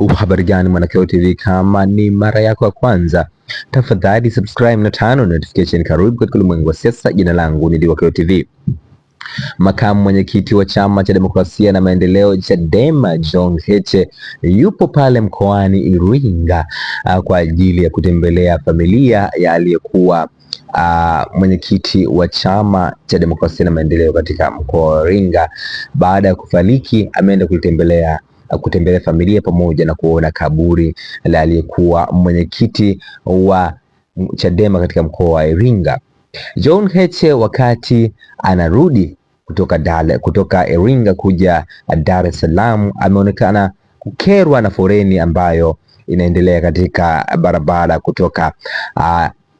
Habari gani Mwanakeo TV, kama ni mara yako ya kwanza tafadhali subscribe na turn on notification. Karibu katika ulimwengu wa siasa. Jina langu ni Diwakeo TV. Makamu mwenyekiti wa Chama cha Demokrasia na Maendeleo Chadema John Heche yupo pale mkoani Iringa kwa ajili ya kutembelea familia ya aliyekuwa mwenyekiti wa Chama cha Demokrasia na Maendeleo katika mkoa wa Iringa. Baada ya kufariki, ameenda kutembelea familia pamoja na kuona kaburi la aliyekuwa mwenyekiti wa Chadema katika mkoa wa Iringa. John Heche wakati anarudi kutoka Iringa kuja Dar es Salaam ameonekana kukerwa na foreni ambayo inaendelea katika barabara kutoka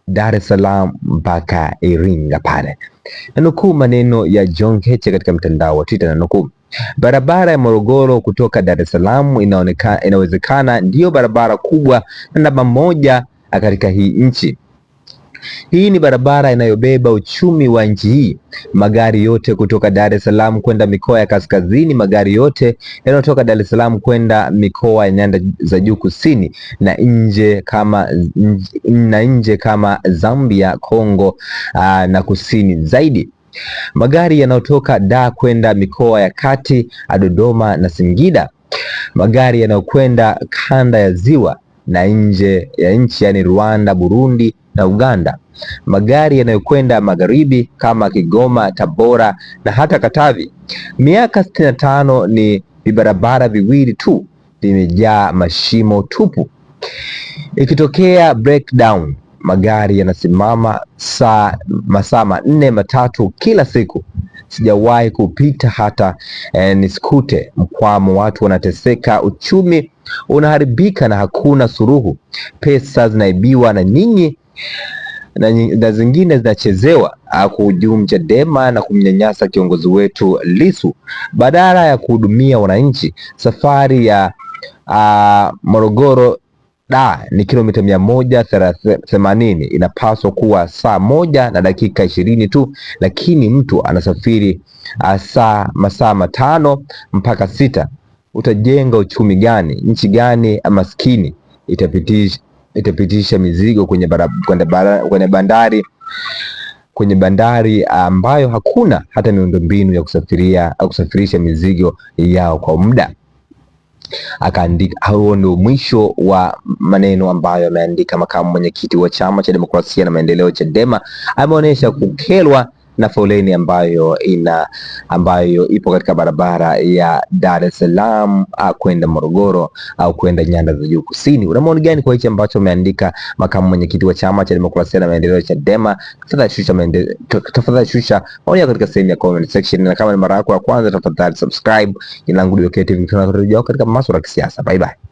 Dar es Salaam mpaka Iringa pale. Nanukuu maneno ya John Heche katika mtandao wa Twitter, nanukuu: barabara ya Morogoro kutoka Dar es Salaam inawezekana ndiyo barabara kubwa na namba moja katika hii nchi. Hii ni barabara inayobeba uchumi wa nchi hii. Magari yote kutoka Dar es Salaam kwenda mikoa ya kaskazini, magari yote yanayotoka Dar es Salaam kwenda mikoa ya nyanda za juu kusini na nje kama Zambia, Kongo na kusini zaidi. Magari yanayotoka Dar kwenda mikoa ya kati, Dodoma na Singida. Magari yanayokwenda kanda ya ziwa na nje ya nchi, yani Rwanda, Burundi na Uganda. Magari yanayokwenda magharibi kama Kigoma, Tabora na hata Katavi. Miaka 65 ni vibarabara viwili tu vimejaa mashimo tupu. Ikitokea breakdown, magari yanasimama masaa 4-3 kila siku. Sijawahi kupita hata nisikute mkwamo. Watu wanateseka, uchumi unaharibika na hakuna suluhu. Pesa zinaibiwa na nyinyi na zingine zinachezewa kuhujumu Chadema na kumnyanyasa kiongozi wetu Lissu. Badala ya kuhudumia wananchi, safari ya Morogoro ni kilomita 180, inapaswa kuwa saa 1 na dakika 20 tu, lakini mtu anasafiri masaa 5 mpaka 6. Utajenga uchumi gani? Nchi gani maskini itapitisha mizigo kwenye bandari ambayo hakuna hata miundombinu ya kusafirisha mizigo yao kwa muda? Akaandika. Huo ndio mwisho wa maneno ambayo ameandika makamu mwenyekiti wa Chama cha Demokrasia na Maendeleo Chadema. Ameonyesha kukelwa na foleni ambayo ipo katika barabara ya Dar es Salaam kwenda Morogoro au kwenda nyanda za juu kusini. Una maoni gani kwa hichi ambacho ameandika makamu mwenyekiti wa Chama cha Demokrasia na Maendeleo Chadema? Tafadhali shusha maoni yako katika sehemu ya comment section, na kama ni mara yako ya kwanza tafadhali subscribe. Jina langu ni Diwakeo TV, katika masuala ya kisiasa. Bye bye.